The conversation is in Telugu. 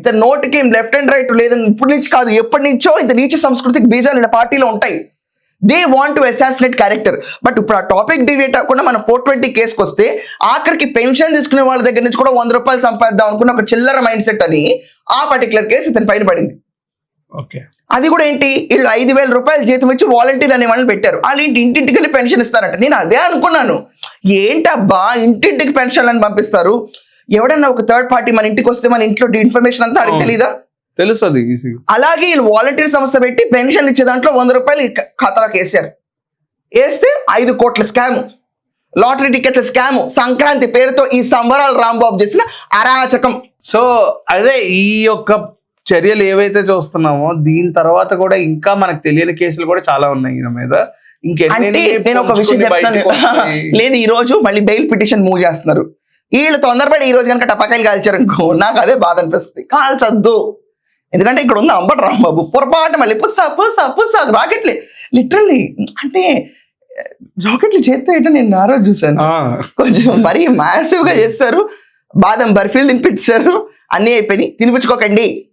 ఇతను నోటికి లెఫ్ట్ అండ్ రైట్ లేదని ఇప్పటి నుంచి కాదు, ఎప్పటి నుంచో ఇంత నీచ సంస్కృతికి బీజాలు ఇలా పార్టీలో ఉంటాయి. They want to assassinate character. But ఇప్పుడు ఆ టాపిక్ డివేట్ అవ్వకుండా మన 420 కేసుకు వస్తే ఆఖరికి పెన్షన్ తీసుకునే వాళ్ళ దగ్గర నుంచి కూడా 100 రూపాయలు సంపాదిద్దాం అనుకున్న ఒక చిల్లర మైండ్ సెట్ అని ఆ పర్టికులర్ కేసు ఇతని పైన పడింది. ఓకే, అది కూడా ఏంటి, వీళ్ళు 5,000 రూపాయలు జీతం ఇచ్చి వాలంటీర్ అనే వాళ్ళని పెట్టారు. వాళ్ళు ఇంటింటికి వెళ్ళి పెన్షన్ ఇస్తారంట. నేను అదే అనుకున్నాను, ఏంటబ్బా ఇంటింటికి పెన్షన్ అని పంపిస్తారు, ఎవడన్నా ఒక థర్డ్ పార్టీ మన ఇంటికి వస్తే మన ఇంట్లో ఇన్ఫర్మేషన్ అంతా అడిగి తెలీదా? తెలుస్తుంది ఈజీగా. అలాగే వీళ్ళు వాలంటీర్ సంస్థ పెట్టి పెన్షన్ ఇచ్చే దాంట్లో 100 రూపాయలు ఖాతాలోకి వేసారు. వేస్తే 5 కోట్ల స్కాము, లాటరీ టికెట్ల స్కాము, సంక్రాంతి పేరుతో ఈ సంబరాలు రాంబాబు చేసిన అరాచకం. సో అదే ఈ యొక్క చర్యలు ఏవైతే చూస్తున్నామో దీని తర్వాత కూడా ఇంకా మనకు తెలియని కేసులు కూడా చాలా ఉన్నాయి ఈయన మీద. అంటే నేను ఒక విషయం చెప్తాను, లేదు ఈ రోజు మళ్ళీ బెయిల్ పిటిషన్ మూవ్ చేస్తున్నారు. వీళ్ళు తొందరపడి ఈ రోజు కనుక టపాకాయలు కాల్చారు అనుకో, నాకు అదే బాధ అనిపిస్తుంది. కాల్చద్దు, ఎందుకంటే ఇక్కడ ఉన్న అంబటి రాంబాబు పొరపాటు మళ్ళీ పుస్సా రాకెట్లే లిటరల్లీ, అంటే రాకెట్లు చేస్తే ఏంటో నేను ఆ రోజు చూసాను, కొంచెం మరీ మ్యాసివ్ గా చేస్తారు. బాదం బర్ఫీలు తినిపించారు, అన్నీ అయిపోయినాయి. తినిపించుకోకండి,